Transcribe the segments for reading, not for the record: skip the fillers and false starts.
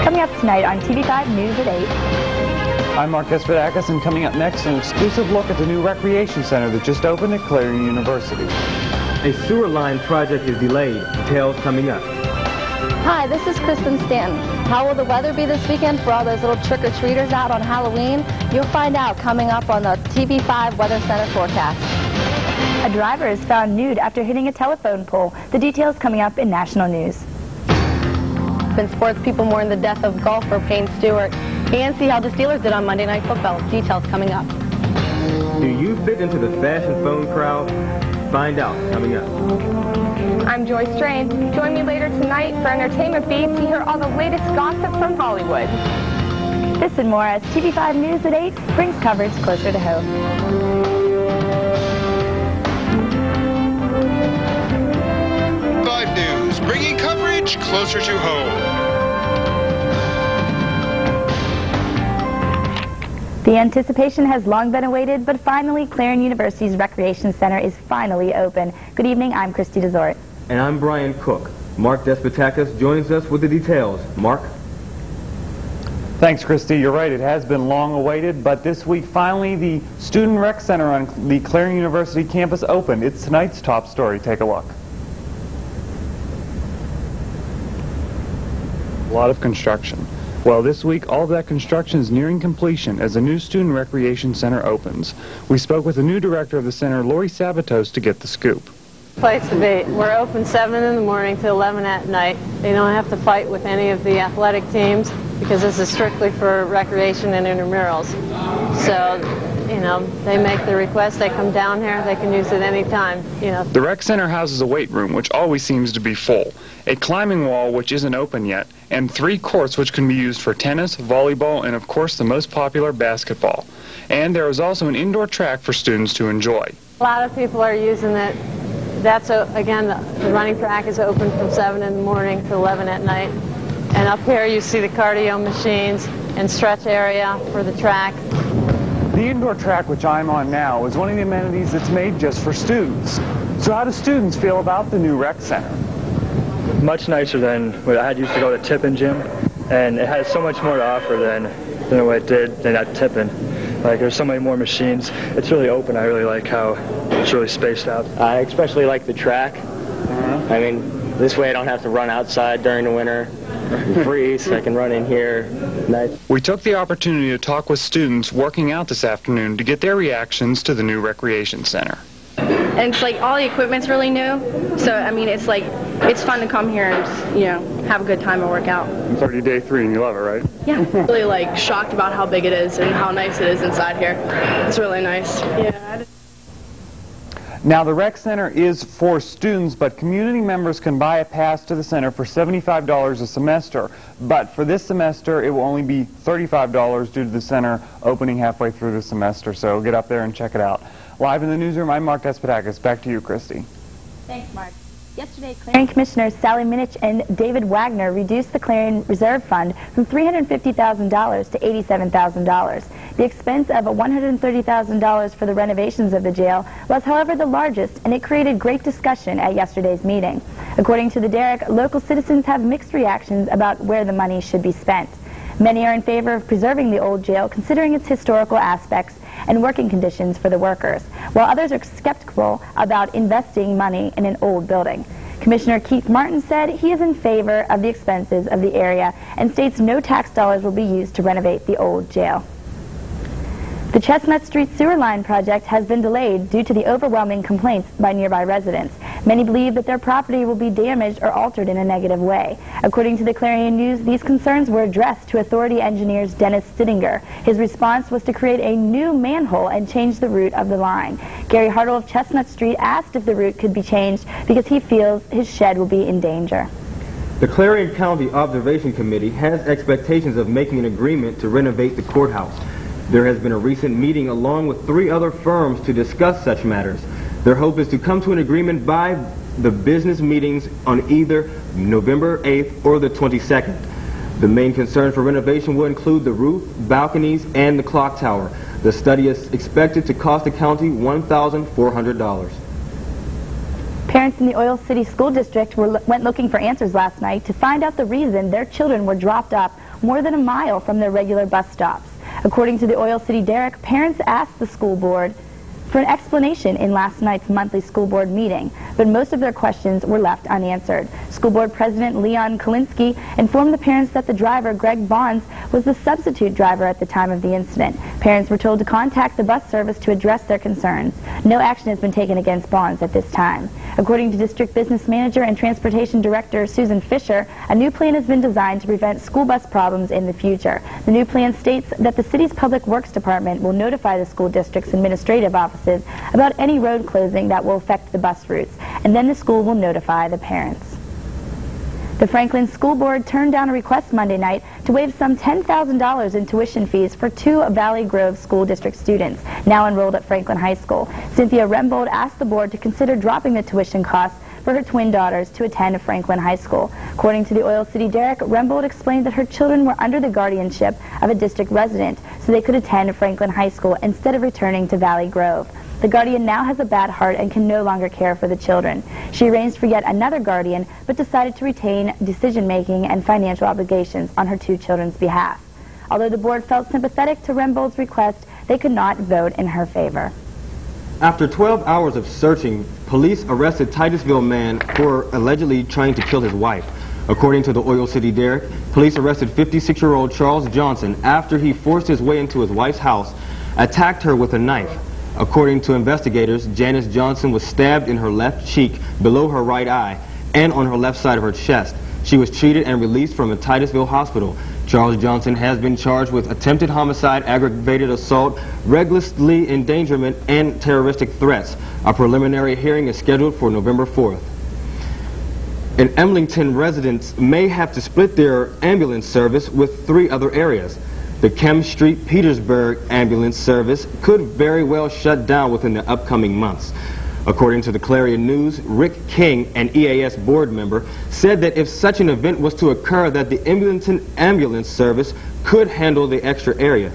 Coming up tonight on TV5 News at 8. I'm Mark Despotakis, and coming up next, an exclusive look at the new recreation center that just opened at Clarion University. A sewer line project is delayed. Details coming up. Hi, this is Kristen Stanton. How will the weather be this weekend for all those little trick-or-treaters out on Halloween? You'll find out coming up on the TV5 Weather Center forecast. A driver is found nude after hitting a telephone pole. The details coming up in national news. In sports, people mourn the death of golfer Payne Stewart. And see how the Steelers did on Monday Night Football. Details coming up. Do you fit into the fashion phone crowd? Find out coming up. I'm Joyce Strain. Join me later tonight for Entertainment Beat to hear all the latest gossip from Hollywood. This and more as TV5 News at 8 brings coverage closer to home. News, bringing coverage closer to home. The anticipation has long been awaited, but finally Clarion University's Recreation Center is finally open. Good evening, I'm Christy Desort. And I'm Brian Cook. Mark Despotakis joins us with the details. Mark? Thanks, Christy. You're right, it has been long awaited, but this week finally the Student Rec Center on the Clarion University campus opened. It's tonight's top story. Take a look. A lot of construction. Well, this week, all of that construction is nearing completion as the new Student Recreation Center opens. We spoke with the new director of the center, Lori Sabatos, to get the scoop. Place to be. We're open 7 in the morning to 11 at night. They don't have to fight with any of the athletic teams because this is strictly for recreation and intramurals. So, you know, they make the request, they come down here, they can use it any time, you know. The rec center houses a weight room, which always seems to be full, a climbing wall, which isn't open yet, and 3 courts which can be used for tennis, volleyball, and of course the most popular, basketball. And there is also an indoor track for students to enjoy. A lot of people are using it. That's, again, the running track is open from 7 in the morning to 11 at night. And up here you see the cardio machines and stretch area for the track. The indoor track, which I'm on now, is one of the amenities that's made just for students. So how do students feel about the new rec center? Much nicer than what I used to go to Tippin Gym, and it has so much more to offer than what it did than at Tippin. Like, there's so many more machines. It's really open. I really like how it's really spaced out. I especially like the track. I mean, this way I don't have to run outside during the winter. Freeze, I can run in here. Nice. We took the opportunity to talk with students working out this afternoon to get their reactions to the new recreation center. And it's like all the equipment's really new, so I mean it's like it's fun to come here and just, you know, have a good time and work out. 30 day 3 and you love it, right? Yeah. Really like shocked about how big it is and how nice it is inside here. It's really nice. Yeah. Now the rec center is for students, but community members can buy a pass to the center for $75 a semester. But for this semester, it will only be $35 due to the center opening halfway through the semester. So get up there and check it out. Live in the newsroom, I'm Mark Despotakis. Back to you, Christy. Thanks, Mark. Yesterday, Clarion Commissioners Sally Minich and David Wagner reduced the Clarion Reserve Fund from $350,000 to $87,000. The expense of $130,000 for the renovations of the jail was, however, the largest, and it created great discussion at yesterday's meeting. According to the Derrick, local citizens have mixed reactions about where the money should be spent. Many are in favor of preserving the old jail, considering its historical aspects and working conditions for the workers, while others are skeptical about investing money in an old building. Commissioner Keith Martin said he is in favor of the expenses of the area and states no tax dollars will be used to renovate the old jail. The Chestnut Street sewer line project has been delayed due to the overwhelming complaints by nearby residents. Many believe that their property will be damaged or altered in a negative way. According to the Clarion News, these concerns were addressed to authority engineers Dennis Stittinger. His response was to create a new manhole and change the route of the line. Gary Hartle of Chestnut Street asked if the route could be changed because he feels his shed will be in danger. The Clarion County Observation Committee has expectations of making an agreement to renovate the courthouse. There has been a recent meeting along with 3 other firms to discuss such matters. Their hope is to come to an agreement by the business meetings on either November 8th or the 22nd. The main concern for renovation will include the roof, balconies, and the clock tower. The study is expected to cost the county $1,400. Parents in the Oil City School District went looking for answers last night to find out the reason their children were dropped off more than a mile from their regular bus stops. According to the Oil City Derrick, parents asked the school board for an explanation in last night's monthly school board meeting, but most of their questions were left unanswered. School board president Leon Kalinsky informed the parents that the driver, Greg Bonds, was the substitute driver at the time of the incident. Parents were told to contact the bus service to address their concerns. No action has been taken against Bonds at this time. According to District Business Manager and Transportation Director Susan Fisher, a new plan has been designed to prevent school bus problems in the future. The new plan states that the city's Public Works Department will notify the school district's administrative offices about any road closing that will affect the bus routes, and then the school will notify the parents. The Franklin School Board turned down a request Monday night to waive some $10,000 in tuition fees for 2 Valley Grove School District students now enrolled at Franklin High School. Cynthia Rembold asked the board to consider dropping the tuition costs for her twin daughters to attend Franklin High School. According to the Oil City Derrick, Rembold explained that her children were under the guardianship of a district resident, so they could attend Franklin High School instead of returning to Valley Grove. The guardian now has a bad heart and can no longer care for the children. She arranged for yet another guardian, but decided to retain decision-making and financial obligations on her 2 children's behalf. Although the board felt sympathetic to Rembold's request, they could not vote in her favor. After 12 hours of searching, police arrested Titusville man for allegedly trying to kill his wife. According to the Oil City Derrick, police arrested 56-year-old Charles Johnson after he forced his way into his wife's house, attacked her with a knife. According to investigators, Janice Johnson was stabbed in her left cheek, below her right eye, and on her left side of her chest. She was treated and released from a Titusville hospital. Charles Johnson has been charged with attempted homicide, aggravated assault, recklessly endangerment, and terroristic threats. A preliminary hearing is scheduled for November 4th. And Emlington residents may have to split their ambulance service with 3 other areas. The Kem Street Petersburg ambulance service could very well shut down within the upcoming months. According to the Clarion News, Rick King, an EAS board member, said that if such an event was to occur, that the Emlington ambulance service could handle the extra area.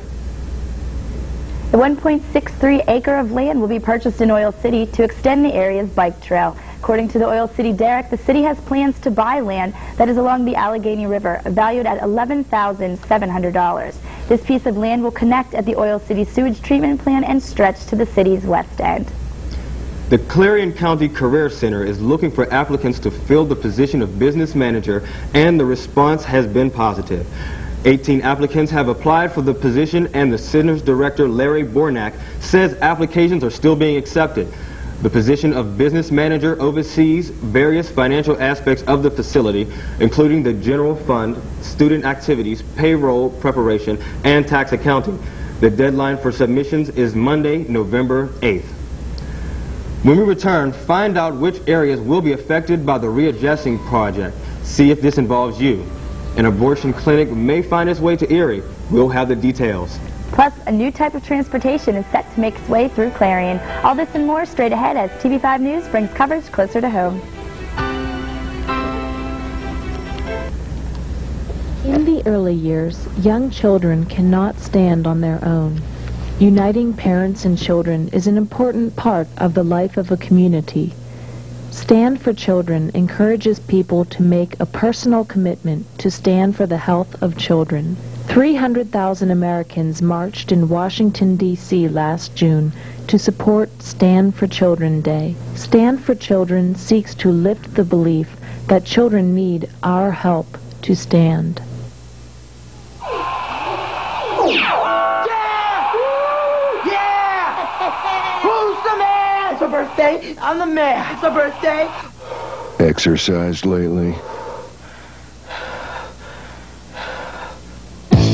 The 1.63 acre of land will be purchased in Oil City to extend the area's bike trail. According to the Oil City Derrick, the city has plans to buy land that is along the Allegheny River, valued at $11,700. This piece of land will connect at the Oil City sewage treatment plant and stretch to the city's west end. The Clarion County Career Center is looking for applicants to fill the position of business manager, and the response has been positive. 18 applicants have applied for the position, and the center's director, Larry Bornak, says applications are still being accepted. The position of business manager oversees various financial aspects of the facility, including the general fund, student activities, payroll preparation, and tax accounting. The deadline for submissions is Monday, November 8th. When we return, find out which areas will be affected by the readjusting project. See if this involves you. An abortion clinic may find its way to Erie. We'll have the details. Plus, a new type of transportation is set to make its way through Clarion. All this and more straight ahead as TV5 News brings coverage closer to home. In the early years, young children cannot stand on their own. Uniting parents and children is an important part of the life of a community. Stand for Children encourages people to make a personal commitment to stand for the health of children. 300,000 Americans marched in Washington, D.C. last June to support Stand for Children Day. Stand for Children seeks to lift the belief that children need our help to stand. It's a birthday. I'm the man. It's a birthday. Exercised lately?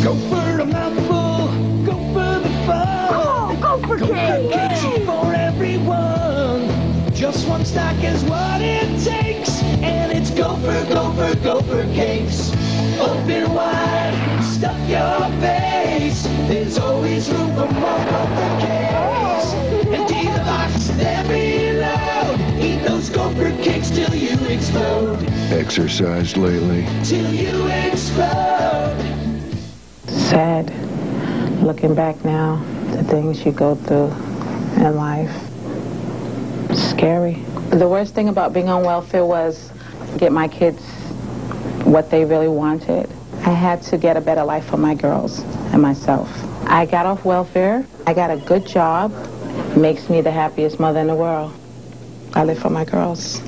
Go for a mouthful. Go for the fun. Go for cake. Cakes for everyone. Just one stack is what it takes. And it's Gopher cakes. Open wide. Stuff your face. There's always room for more Gopher cakes. Empty the box, then reload. Eat those Gopher cakes till you explode. Exercised lately? Till you explode. Sad, looking back now, the things you go through in life. Scary. The worst thing about being on welfare was get my kids what they really wanted. I had to get a better life for my girls and myself. I got off welfare. I got a good job. It makes me the happiest mother in the world. I live for my girls.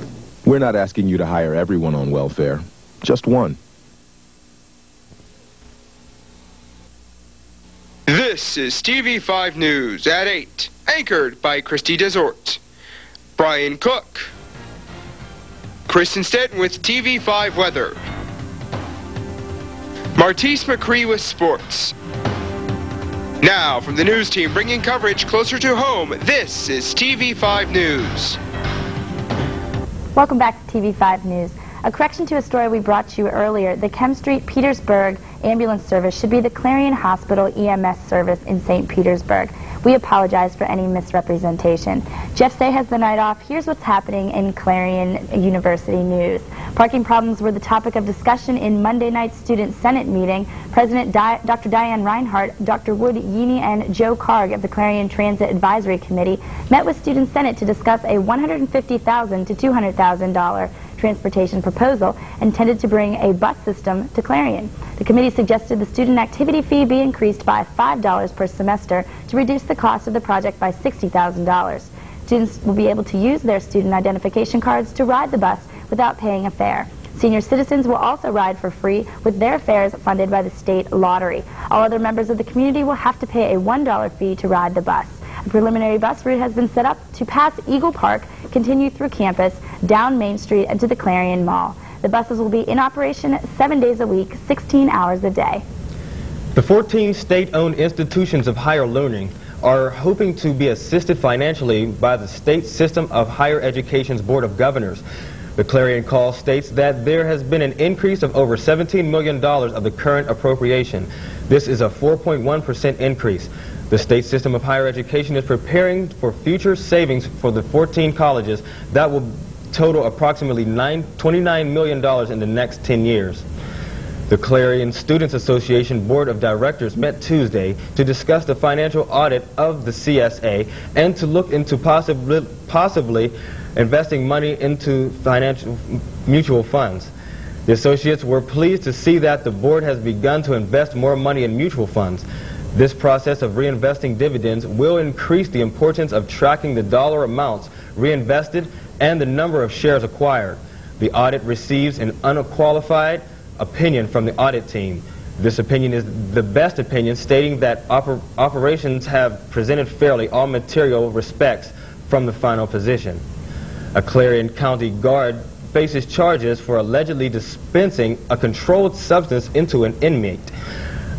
We're not asking you to hire everyone on welfare, just one. This is TV5 News at 8, anchored by Christy Desort. Brian Cook. Kristen Stetton with TV5 Weather. Martise McCree with sports. Now, from the news team bringing coverage closer to home, this is TV5 News. Welcome back to TV5 News. A correction to a story we brought to you earlier. The Kem Street Petersburg ambulance service should be the Clarion Hospital EMS service in St. Petersburg. We apologize for any misrepresentation. Jeff Say has the night off. Here's what's happening in Clarion University news. Parking problems were the topic of discussion in Monday night's Student Senate meeting. President Dr. Diane Reinhardt, Dr. Wood Yeaney, and Joe Karg of the Clarion Transit Advisory Committee met with Student Senate to discuss a $150,000 to $200,000 transportation proposal intended to bring a bus system to Clarion. The committee suggested the student activity fee be increased by $5 per semester to reduce the cost of the project by $60,000. Students will be able to use their student identification cards to ride the bus without paying a fare. Senior citizens will also ride for free with their fares funded by the state lottery. All other members of the community will have to pay a $1 fee to ride the bus. A preliminary bus route has been set up to pass Eagle Park, continue through campus, down Main Street, and to the Clarion Mall. The buses will be in operation 7 days a week, 16 hours a day. The 14 state-owned institutions of higher learning are hoping to be assisted financially by the State System of Higher Education's Board of Governors. The Clarion Call states that there has been an increase of over $17 million of the current appropriation. This is a 4.1% increase. The State System of Higher Education is preparing for future savings for the 14 colleges that will total approximately $29 million in the next 10 years. The Clarion Students Association Board of Directors met Tuesday to discuss the financial audit of the CSA and to look into possibly investing money into financial mutual funds. The associates were pleased to see that the board has begun to invest more money in mutual funds. This process of reinvesting dividends will increase the importance of tracking the dollar amounts reinvested and the number of shares acquired. The audit receives an unqualified opinion from the audit team. This opinion is the best opinion, stating that operations have presented fairly all material respects from the final position. A Clarion County guard faces charges for allegedly dispensing a controlled substance into an inmate.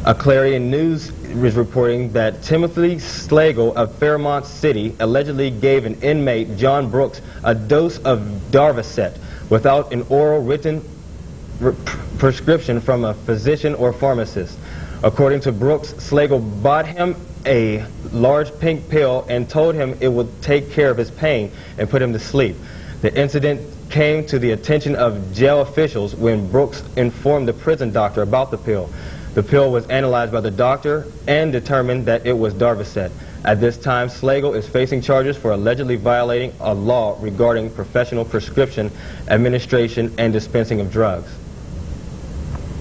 A Clarion News is reporting that Timothy Slagle of Fairmont City allegedly gave an inmate, John Brooks, a dose of Darvocet without an oral written prescription from a physician or pharmacist. According to Brooks, Slagle bought him a large pink pill and told him it would take care of his pain and put him to sleep. The incident came to the attention of jail officials when Brooks informed the prison doctor about the pill. The pill was analyzed by the doctor and determined that it was Darvocet. At this time, Slagle is facing charges for allegedly violating a law regarding professional prescription, administration, and dispensing of drugs.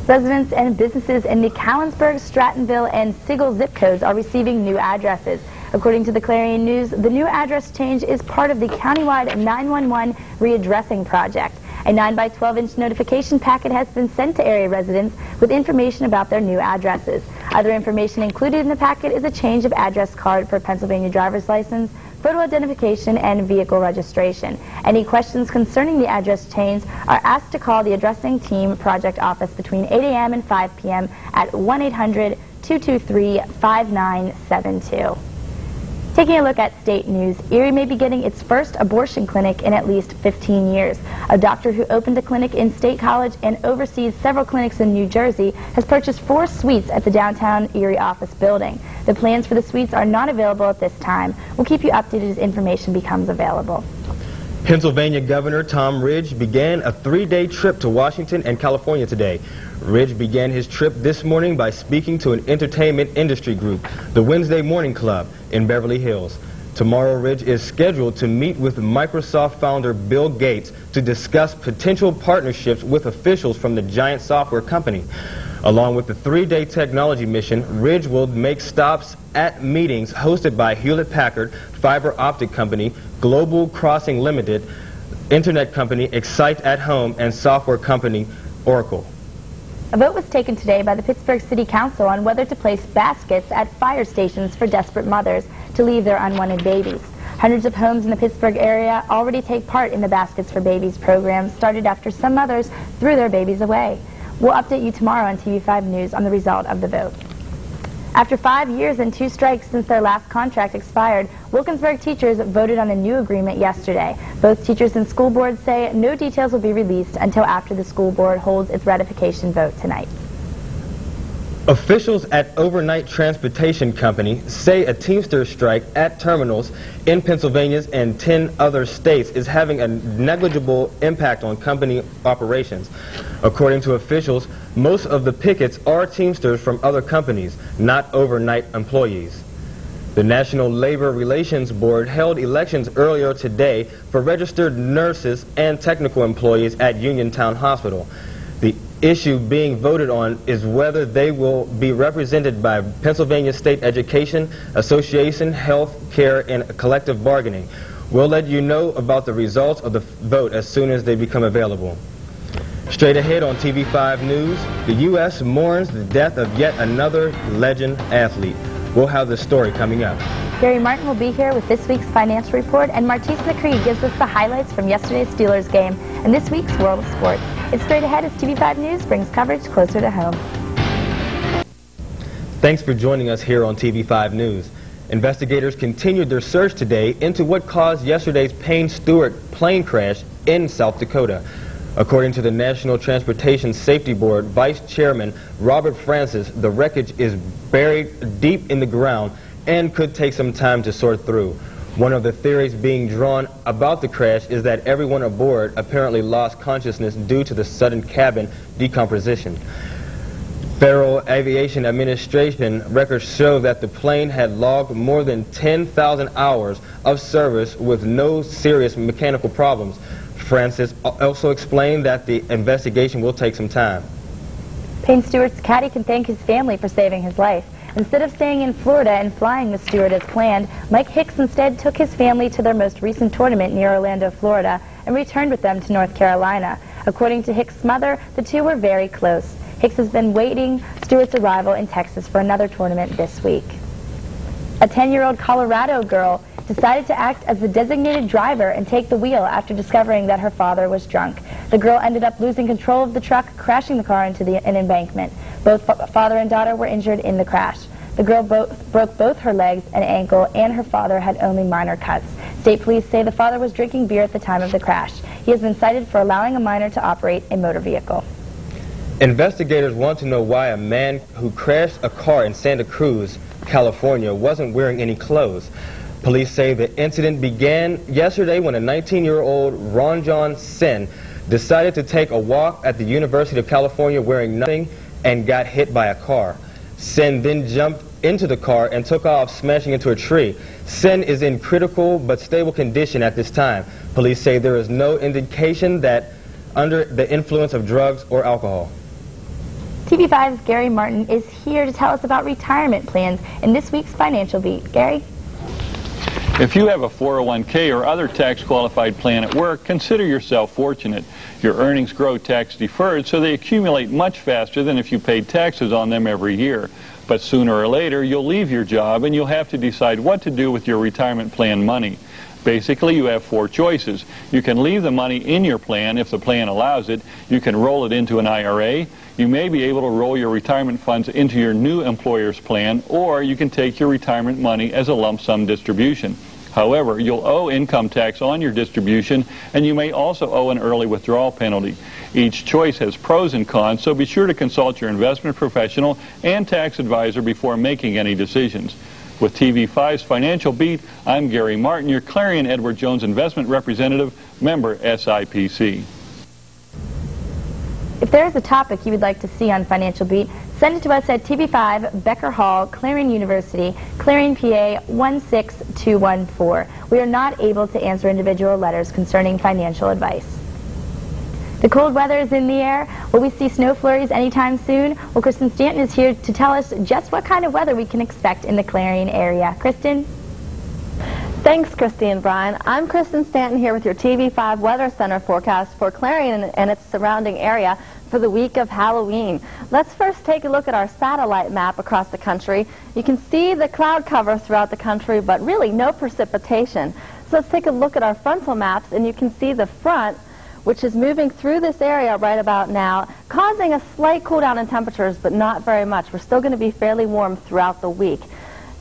Residents and businesses in the Callinsburg, Strattonville, and Sigel zip codes are receiving new addresses. According to the Clarion News, the new address change is part of the countywide 911 readdressing project. A 9 by 12-inch notification packet has been sent to area residents with information about their new addresses. Other information included in the packet is a change of address card for Pennsylvania driver's license, photo identification, and vehicle registration. Any questions concerning the address change are asked to call the addressing team project office between 8 a.m. and 5 p.m. at 1-800-223-5972. Taking a look at state news, Erie may be getting its first abortion clinic in at least 15 years. A doctor who opened a clinic in State College and oversees several clinics in New Jersey has purchased 4 suites at the downtown Erie office building. The plans for the suites are not available at this time. We'll keep you updated as information becomes available. Pennsylvania Governor Tom Ridge began a 3-day trip to Washington and California today. Ridge began his trip this morning by speaking to an entertainment industry group, the Wednesday Morning Club, in Beverly Hills. Tomorrow, Ridge is scheduled to meet with Microsoft founder Bill Gates to discuss potential partnerships with officials from the giant software company. Along with the 3-day technology mission, Ridge will make stops at meetings hosted by Hewlett-Packard, fiber optic company, Global Crossing Limited, internet company Excite at Home, and software company Oracle. A vote was taken today by the Pittsburgh City Council on whether to place baskets at fire stations for desperate mothers to leave their unwanted babies. Hundreds of homes in the Pittsburgh area already take part in the Baskets for Babies program, started after some mothers threw their babies away. We'll update you tomorrow on TV5 News on the result of the vote. After 5 years and 2 strikes since their last contract expired, Wilkinsburg teachers voted on a new agreement yesterday. Both teachers and school boards say no details will be released until after the school board holds its ratification vote tonight. Officials at Overnight Transportation Company say a Teamster strike at terminals in Pennsylvania and 10 other states is having a negligible impact on company operations. According to officials, most of the pickets are Teamsters from other companies, not overnight employees. The National Labor Relations Board held elections earlier today for registered nurses and technical employees at Uniontown Hospital. The issue being voted on is whether they will be represented by Pennsylvania State Education Association, Health Care, and Collective Bargaining. We'll let you know about the results of the vote as soon as they become available. Straight ahead on TV5 News, the U.S. mourns the death of yet another legend athlete. We'll have the story coming up. Gary Martin will be here with this week's financial report, and Martise McCree gives us the highlights from yesterday's Steelers game and this week's World of Sports. It's straight ahead as TV5 News brings coverage closer to home. Thanks for joining us here on TV5 News. Investigators continued their search today into what caused yesterday's Payne Stewart plane crash in South Dakota. According to the National Transportation Safety Board Vice Chairman Robert Francis, the wreckage is buried deep in the ground and could take some time to sort through. One of the theories being drawn about the crash is that everyone aboard apparently lost consciousness due to the sudden cabin decomposition. Federal Aviation Administration records show that the plane had logged more than 10,000 hours of service with no serious mechanical problems. Francis also explained that the investigation will take some time. Payne Stewart's caddy can thank his family for saving his life. Instead of staying in Florida and flying with Stewart as planned, Mike Hicks instead took his family to their most recent tournament near Orlando, Florida, and returned with them to North Carolina. According to Hicks' mother, the two were very close. Hicks has been waiting Stewart's arrival in Texas for another tournament this week. A 10-year-old Colorado girl decided to act as the designated driver and take the wheel after discovering that her father was drunk. The girl ended up losing control of the truck, crashing the car into an embankment. Both father and daughter were injured in the crash. The girl broke both her legs and ankle, and her father had only minor cuts. State police say the father was drinking beer at the time of the crash. He has been cited for allowing a minor to operate a motor vehicle. Investigators want to know why a man who crashed a car in Santa Cruz, California, wasn't wearing any clothes. Police say the incident began yesterday when a 19-year-old Ranjan Sen decided to take a walk at the University of California wearing nothing and got hit by a car. Sen then jumped into the car and took off, smashing into a tree. Sen is in critical but stable condition at this time. Police say there is no indication that under the influence of drugs or alcohol. TV5's Gary Martin is here to tell us about retirement plans in this week's Financial Beat. Gary? If you have a 401k or other tax-qualified plan at work, consider yourself fortunate. Your earnings grow tax-deferred, so they accumulate much faster than if you paid taxes on them every year. But sooner or later, you'll leave your job and you'll have to decide what to do with your retirement plan money. Basically, you have 4 choices. You can leave the money in your plan if the plan allows it. You can roll it into an IRA. You may be able to roll your retirement funds into your new employer's plan, or you can take your retirement money as a lump sum distribution. However, you'll owe income tax on your distribution, and you may also owe an early withdrawal penalty. Each choice has pros and cons, so be sure to consult your investment professional and tax advisor before making any decisions. With TV5's Financial Beat, I'm Gary Martin, your Clarion Edward Jones investment representative, member SIPC. If there is a topic you would like to see on Financial Beat, send it to us at TV5 Becker Hall, Clarion University, Clarion, PA 16214. We are not able to answer individual letters concerning financial advice. The cold weather is in the air. Will we see snow flurries anytime soon? Well, Kristen Stanton is here to tell us just what kind of weather we can expect in the Clarion area. Kristen? Thanks, Christy and Brian. I'm Kristen Stanton here with your TV5 Weather Center forecast for Clarion and its surrounding area for the week of Halloween. Let's first take a look at our satellite map across the country. You can see the cloud cover throughout the country, but really no precipitation. So let's take a look at our frontal maps, and you can see the front, which is moving through this area right about now, causing a slight cool down in temperatures, but not very much. We're still going to be fairly warm throughout the week.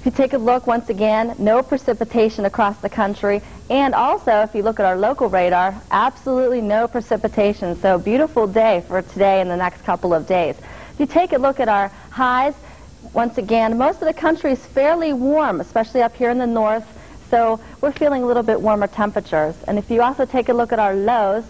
If you take a look, once again, no precipitation across the country, and also if you look at our local radar, absolutely no precipitation. So beautiful day for today and the next couple of days. If you take a look at our highs, once again, most of the country is fairly warm, especially up here in the north, so we're feeling a little bit warmer temperatures. And if you also take a look at our lows,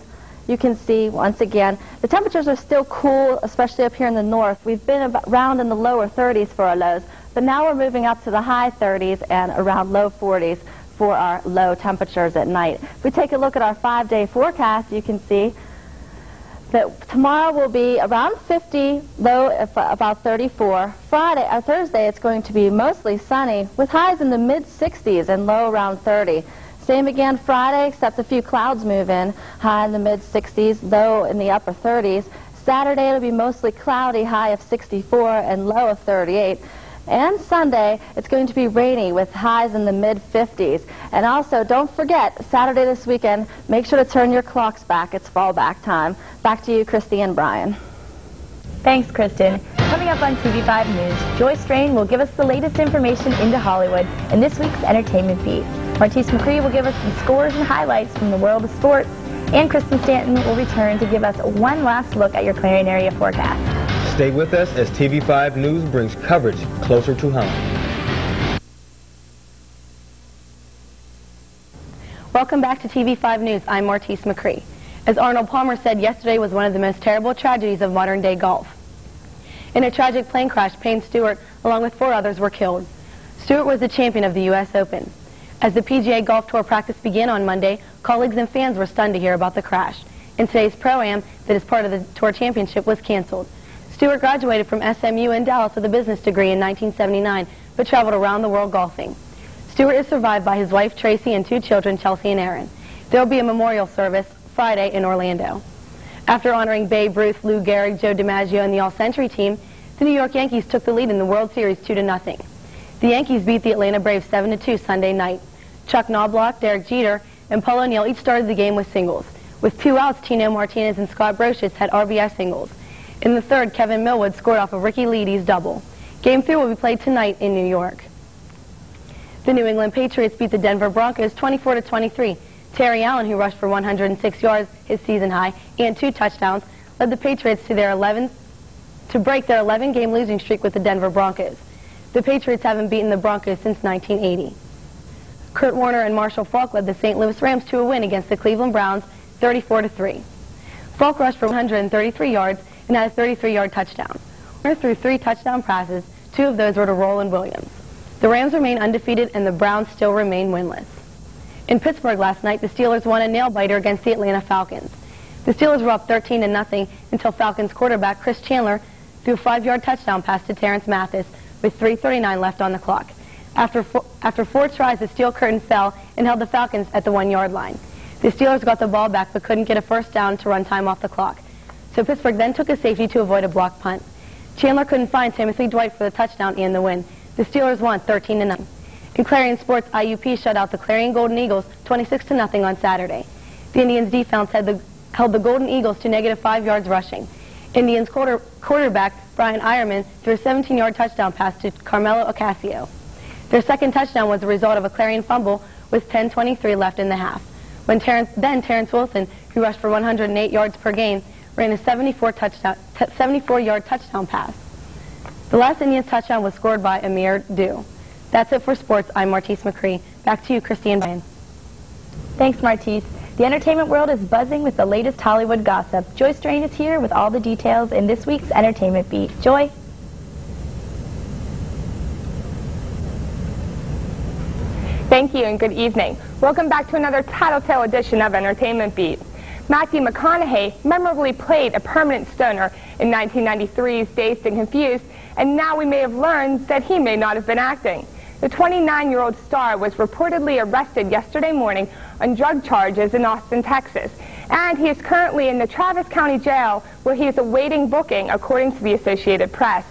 you can see, once again, the temperatures are still cool, especially up here in the north. We've been around in the lower 30s for our lows, but now we're moving up to the high 30s and around low 40s for our low temperatures at night. If we take a look at our 5-day forecast, you can see that tomorrow will be around 50, low about 34. Thursday, it's going to be mostly sunny with highs in the mid-60s and low around 30. Same again Friday, except a few clouds move in, high in the mid-60s, low in the upper 30s. Saturday, it'll be mostly cloudy, high of 64 and low of 38. And Sunday, it's going to be rainy with highs in the mid-50s. And also, don't forget, Saturday this weekend, make sure to turn your clocks back. It's fallback time. Back to you, Christy and Brian. Thanks, Kristen. Coming up on TV5 News, Joy Strain will give us the latest information into Hollywood in this week's Entertainment Beat. Martise McCree will give us some scores and highlights from the world of sports, and Kristen Stanton will return to give us one last look at your Clarion area forecast. Stay with us as TV5 News brings coverage closer to home. Welcome back to TV5 News. I'm Martise McCree. As Arnold Palmer said, yesterday was one of the most terrible tragedies of modern-day golf. In a tragic plane crash, Payne Stewart, along with 4 others, were killed. Stewart was the champion of the U.S. Open. As the PGA Golf Tour practice began on Monday, colleagues and fans were stunned to hear about the crash. And today's Pro-Am, that is part of the Tour Championship, was canceled. Stewart graduated from SMU in Dallas with a business degree in 1979, but traveled around the world golfing. Stewart is survived by his wife Tracy and 2 children, Chelsea and Aaron. There will be a memorial service Friday in Orlando. After honoring Babe Ruth, Lou Gehrig, Joe DiMaggio, and the All-Century team, the New York Yankees took the lead in the World Series 2-0. The Yankees beat the Atlanta Braves 7-2 Sunday night. Chuck Knobloch, Derek Jeter, and Paul O'Neill each started the game with singles. With 2 outs, Tino Martinez and Scott Brocious had RBI singles. In the third, Kevin Millwood scored off of Ricky Leedy's double. Game 3 will be played tonight in New York. The New England Patriots beat the Denver Broncos 24-23. Terry Allen, who rushed for 106 yards, his season high, and 2 touchdowns, led the Patriots to break their 11-game losing streak with the Denver Broncos. The Patriots haven't beaten the Broncos since 1980. Kurt Warner and Marshall Faulk led the St. Louis Rams to a win against the Cleveland Browns 34-3. Faulk rushed for 133 yards and had a 33-yard touchdown. Warner threw 3 touchdown passes, 2 of those were to Roland Williams. The Rams remain undefeated and the Browns still remain winless. In Pittsburgh last night, the Steelers won a nail-biter against the Atlanta Falcons. The Steelers were up 13-0 until Falcons quarterback Chris Chandler threw a 5-yard touchdown pass to Terrence Mathis with 3:39 left on the clock. After 4 tries, the steel curtain fell and held the Falcons at the 1-yard line. The Steelers got the ball back but couldn't get a first down to run time off the clock. So Pittsburgh then took a safety to avoid a blocked punt. Chandler couldn't find Timothy Dwight for the touchdown and the win. The Steelers won 13-0. In Clarion Sports, IUP shut out the Clarion Golden Eagles 26-0 on Saturday. The Indians' defense held the Golden Eagles to -5 yards rushing. Indians quarterback Brian Eierman threw a 17-yard touchdown pass to Carmelo Ocasio. Their second touchdown was the result of a Clarion fumble with 10:23 left in the half. Terrence Wilson, who rushed for 108 yards per game, ran a 74-yard touchdown pass. The last Indians touchdown was scored by Amir Dew. That's it for sports. I'm Martise McCree. Back to you, Christy and Brian. Thanks, Martise. The entertainment world is buzzing with the latest Hollywood gossip. Joy Strain is here with all the details in this week's Entertainment Beat. Joy? Thank you and good evening. Welcome back to another tattletale edition of Entertainment Beat. Matthew McConaughey memorably played a permanent stoner in 1993's Dazed and Confused, and now we may have learned that he may not have been acting. The 29-year-old star was reportedly arrested yesterday morning on drug charges in Austin, Texas, and he is currently in the Travis County Jail where he is awaiting booking, according to the Associated Press.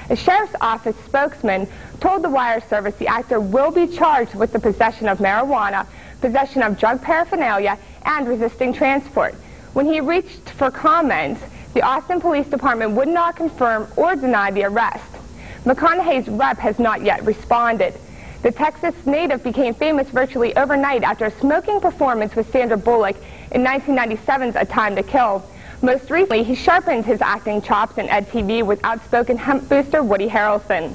A sheriff's office spokesman told the wire service the actor will be charged with the possession of marijuana, possession of drug paraphernalia, and resisting transport. When he reached for comment, the Austin Police Department would not confirm or deny the arrest. McConaughey's rep has not yet responded. The Texas native became famous virtually overnight after a smoking performance with Sandra Bullock in 1997's A Time to Kill. Most recently, he sharpened his acting chops in Ed TV with outspoken hemp booster Woody Harrelson.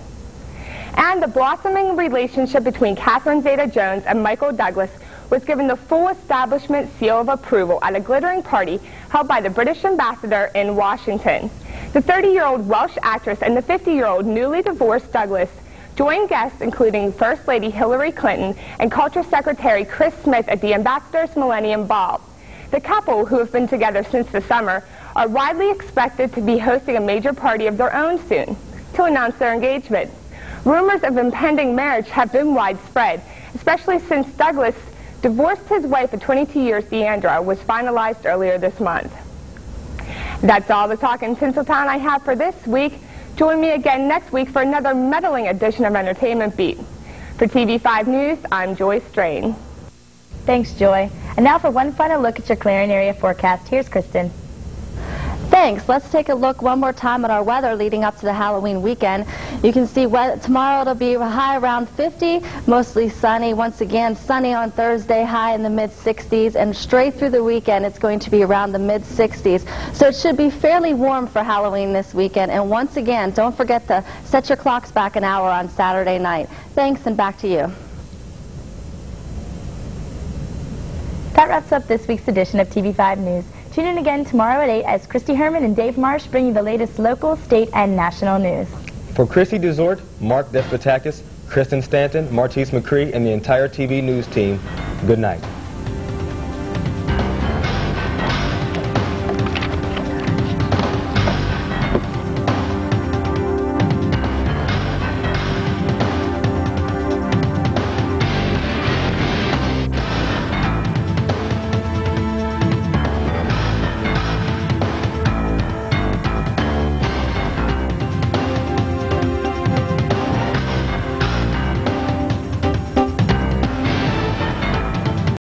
And the blossoming relationship between Catherine Zeta-Jones and Michael Douglas was given the full establishment seal of approval at a glittering party held by the British ambassador in Washington. The 30-year-old Welsh actress and the 50-year-old newly divorced Douglas joined guests including First Lady Hillary Clinton and Culture Secretary Chris Smith at the ambassador's Millennium Ball. The couple, who have been together since the summer, are widely expected to be hosting a major party of their own soon to announce their engagement. Rumors of impending marriage have been widespread, especially since Douglas divorced his wife of 22 years, Deandra, was finalized earlier this month. That's all the talk in Tinseltown I have for this week. Join me again next week for another meddling edition of Entertainment Beat. For TV5 News, I'm Joy Strain. Thanks, Joy. And now for one final look at your Clarion area forecast. Here's Kristen. Thanks. Let's take a look one more time at our weather leading up to the Halloween weekend. You can see tomorrow it'll be high around 50, mostly sunny. Once again, sunny on Thursday, high in the mid-60s, and straight through the weekend it's going to be around the mid-60s. So it should be fairly warm for Halloween this weekend. And once again, don't forget to set your clocks back an hour on Saturday night. Thanks, and back to you. That wraps up this week's edition of TV5 News. Tune in again tomorrow at 8 as Christy Herman and Dave Marsh bring you the latest local, state, and national news. For Christy Desort, Mark Despotakis, Kristen Stanton, Martise McCree, and the entire TV News team, good night.